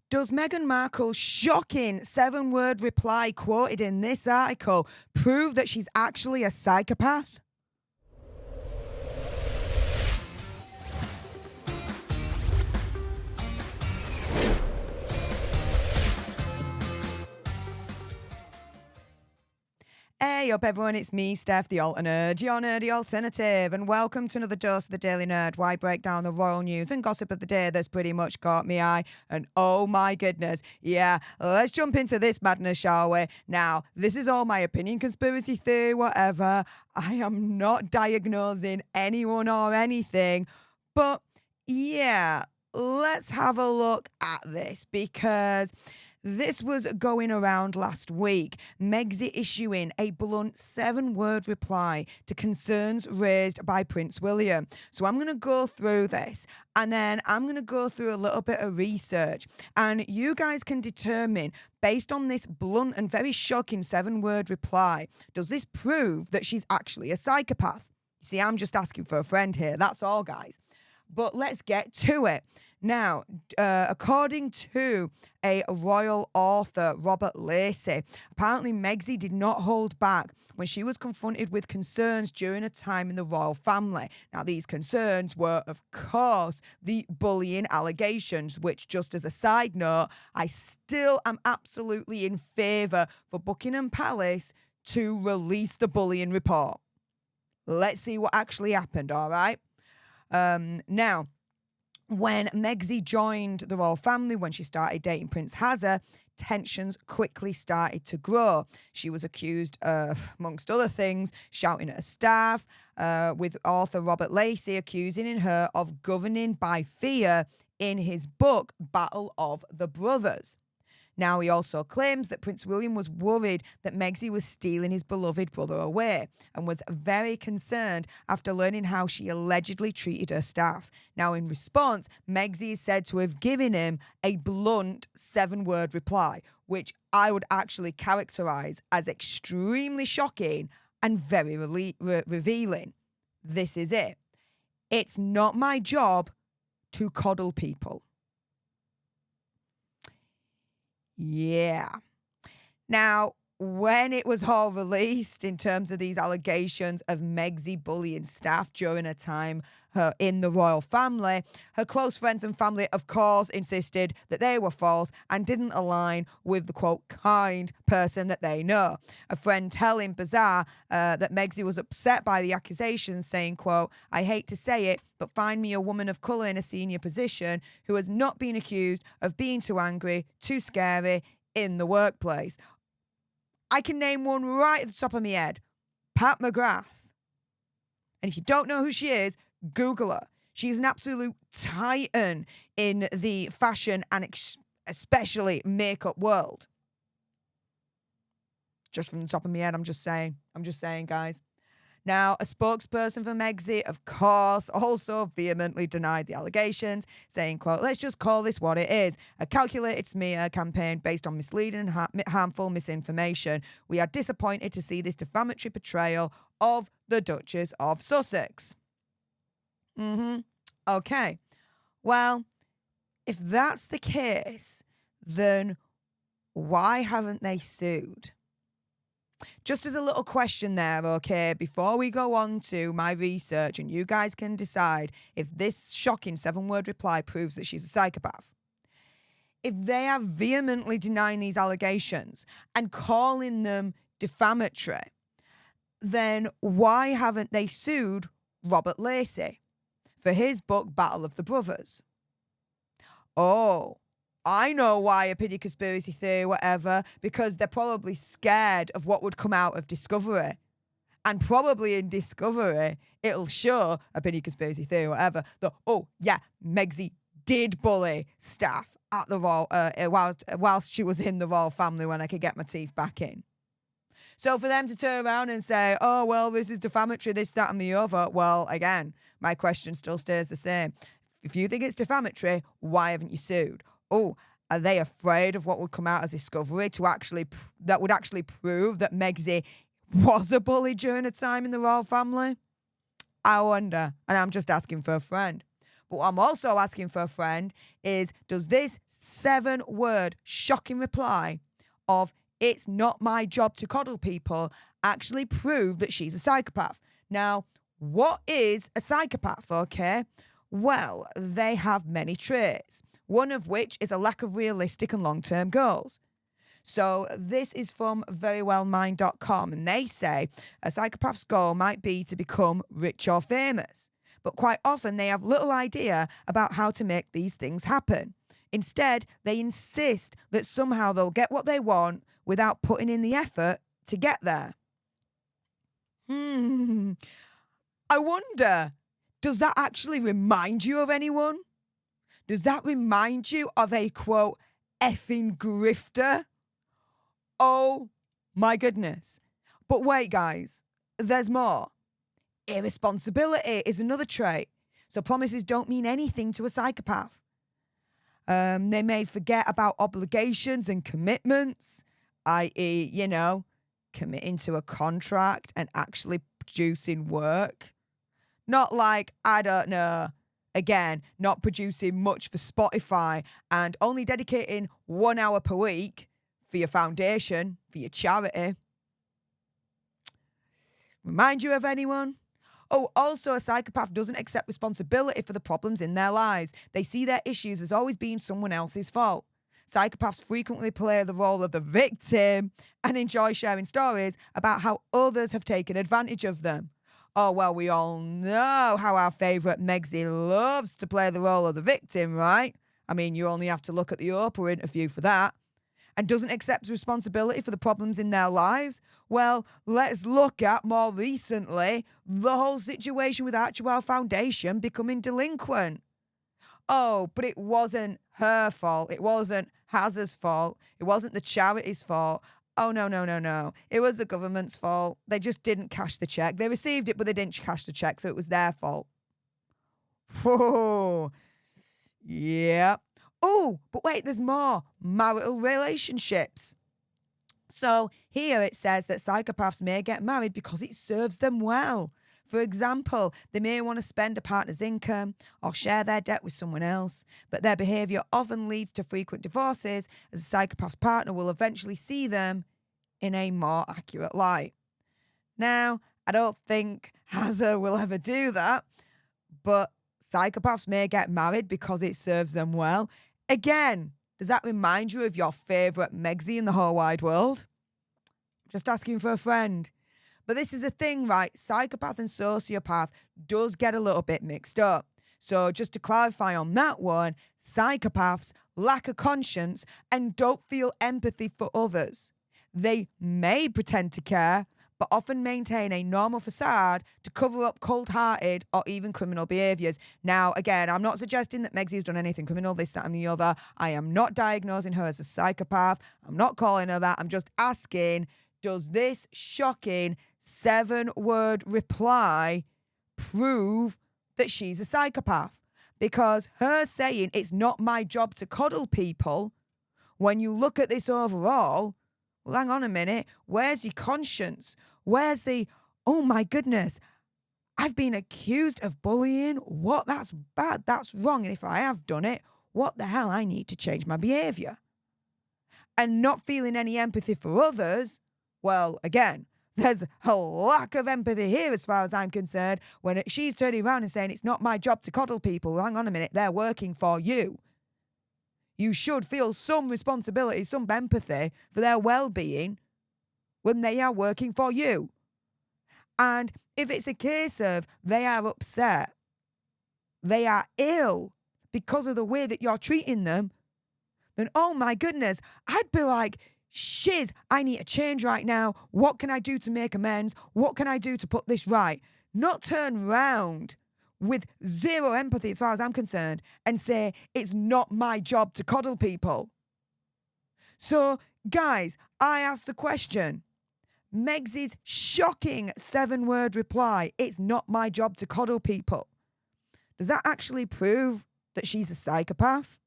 Does Meghan Markle's shocking 7-word reply quoted in this article prove that she's actually a psychopath? Hey up everyone, it's me, Stef, the Alter Nerd, your nerdy alternative, and welcome to another dose of the Daily Nerd, where I break down the royal news and gossip of the day that's pretty much caught me eye. And oh my goodness, yeah, let's jump into this madness, shall we? Now, this is all my opinion, conspiracy theory, whatever. I am not diagnosing anyone or anything, but yeah, let's have a look at this because this was going around last week. Megxi issuing a blunt 7-word reply to concerns raised by Prince William. So I'm going to go through this and then I'm going to go through a little bit of research. And you guys can determine, based on this blunt and very shocking 7-word reply, does this prove that she's actually a psychopath? You see, I'm just asking for a friend here. That's all, guys. But let's get to it. Now, according to a royal author, Robert Lacey, apparently Megxi did not hold back when she was confronted with concerns during a time in the royal family. Now, these concerns were, of course, the bullying allegations, which, just as a side note, I still am absolutely in favour for Buckingham Palace to release the bullying report. Let's see what actually happened, all right? Now, when Megxi joined the royal family, when she started dating Prince Hazza, tensions quickly started to grow. She was accused of, amongst other things, shouting at her staff, with author Robert Lacey accusing her of governing by fear in his book, Battle of the Brothers. Now, he also claims that Prince William was worried that Megxi was stealing his beloved brother away and was very concerned after learning how she allegedly treated her staff. Now, in response, Megxi is said to have given him a blunt 7-word reply, which I would actually characterize as extremely shocking and very revealing. This is it. It's not my job to coddle people. Yeah. Now, when it was all released in terms of these allegations of Megxi bullying staff during her time in the royal family, her close friends and family, of course, insisted that they were false and didn't align with the, quote, kind person that they know. A friend telling Bazaar that Megxi was upset by the accusations, saying, quote, "I hate to say it, but find me a woman of colour in a senior position who has not been accused of being too angry, too scary in the workplace." I can name one right at the top of my head. Pat McGrath. And if you don't know who she is, Google her. She's an absolute titan in the fashion and especially makeup world. Just from the top of my head, I'm just saying, guys. Now, a spokesperson for Megxi, of course, also vehemently denied the allegations, saying, quote, "Let's just call this what it is, a calculated smear campaign based on misleading and harmful misinformation. We are disappointed to see this defamatory portrayal of the Duchess of Sussex." Okay. Well, if that's the case, then why haven't they sued? Just as a little question there, okay, before we go on to my research and you guys can decide if this shocking 7-word reply proves that she's a psychopath. If they are vehemently denying these allegations and calling them defamatory, then why haven't they sued Robert Lacey for his book, Battle of the Brothers? Oh, I know why, opinion, conspiracy theory, whatever, because they're probably scared of what would come out of Discovery. And probably in Discovery, it'll show, opinion, conspiracy theory, whatever, that, oh, yeah, Megxi did bully staff at the royal, whilst she was in the royal family when I could get my teeth back in. So for them to turn around and say, oh, well, this is defamatory, this, that, and the other, well, again, my question still stays the same. If you think it's defamatory, why haven't you sued? Oh, are they afraid of what would come out as Discovery to actually that would actually prove that Megxi was a bully during a time in the royal family? I wonder, and I'm just asking for a friend. But what I'm also asking for a friend is, does this 7-word shocking reply of "it's not my job to coddle people" actually prove that she's a psychopath? Now, what is a psychopath, okay? Well, they have many traits, one of which is a lack of realistic and long-term goals. So this is from verywellmind.com, and they say a psychopath's goal might be to become rich or famous, but quite often they have little idea about how to make these things happen. Instead, they insist that somehow they'll get what they want without putting in the effort to get there. I wonder, does that actually remind you of anyone? Does that remind you of a, quote, effing grifter? Oh my goodness. But wait, guys, there's more. Irresponsibility is another trait. So promises don't mean anything to a psychopath. They may forget about obligations and commitments, i.e., committing to a contract and actually producing work. Not like, I don't know, again, not producing much for Spotify and only dedicating 1 hour per week for your foundation, for your charity. Remind you of anyone? Oh, also a psychopath doesn't accept responsibility for the problems in their lives. They see their issues as always being someone else's fault. Psychopaths frequently play the role of the victim and enjoy sharing stories about how others have taken advantage of them. Oh, well, we all know how our favourite Megsy loves to play the role of the victim, right? I mean, you only have to look at the Oprah interview for that. And doesn't accept responsibility for the problems in their lives? Well, let's look at, more recently, the whole situation with Actual Foundation becoming delinquent. Oh, but it wasn't her fault. It wasn't Hazard's fault. It wasn't the charity's fault. Oh, no. It was the government's fault. They just didn't cash the check. They received it, but they didn't cash the check, so it was their fault. Whoa. Yeah. Oh, but wait, there's more. Marital relationships. So here it says that psychopaths may get married because it serves them well. For example, they may want to spend a partner's income or share their debt with someone else, but their behaviour often leads to frequent divorces, as a psychopath's partner will eventually see them in a more accurate light. Now, I don't think Hazard will ever do that, but psychopaths may get married because it serves them well. Again, does that remind you of your favourite Megsy in the whole wide world? Just asking for a friend. But this is the thing, right? Psychopath and sociopath does get a little bit mixed up. So just to clarify on that one, psychopaths lack a conscience and don't feel empathy for others. They may pretend to care, but often maintain a normal facade to cover up cold-hearted or even criminal behaviours. Now, again, I'm not suggesting that Megsy has done anything criminal, this, that and the other. I am not diagnosing her as a psychopath. I'm not calling her that. I'm just asking, does this shocking 7-word reply prove that she's a psychopath? Because her saying it's not my job to coddle people, when you look at this overall, well, hang on a minute, where's your conscience? Where's the, oh my goodness, I've been accused of bullying. What? That's bad. That's wrong. And if I have done it, what the hell? I need to change my behaviour. And not feeling any empathy for others, well, again, there's a lack of empathy here as far as I'm concerned when she's turning around and saying it's not my job to coddle people. Well, hang on a minute, they're working for you. You should feel some responsibility, some empathy for their well-being when they are working for you. And if it's a case of they are upset, they are ill because of the way that you're treating them, then, oh my goodness, I'd be like, shiz, I need a change right now. What can I do to make amends? What can I do to put this right? Not turn round with zero empathy as far as I'm concerned and say, it's not my job to coddle people. So, guys, I asked the question. Megsy's shocking 7-word reply, it's not my job to coddle people. Does that actually prove that she's a psychopath?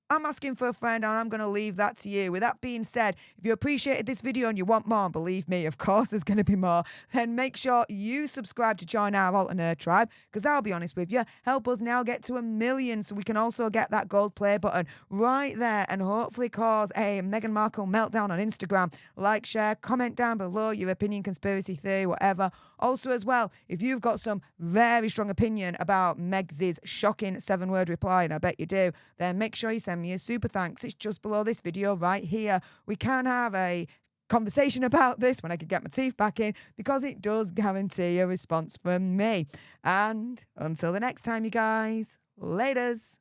I'm asking for a friend and I'm going to leave that to you. With that being said, if you appreciated this video and you want more, believe me, of course there's going to be more, then make sure you subscribe to join our Alternate tribe, because I'll be honest with you, help us now get to 1 million so we can also get that gold play button right there and hopefully cause a Meghan Markle meltdown on Instagram. Like, share, comment down below your opinion, conspiracy theory, whatever. Also as well, if you've got some very strong opinion about Meg's shocking 7-word reply, and I bet you do, then make sure you send me a super thanks. It's just below this video right here. We can have a conversation about this when I can get my teeth back in, because it does guarantee a response from me. And until the next time, you guys, laters.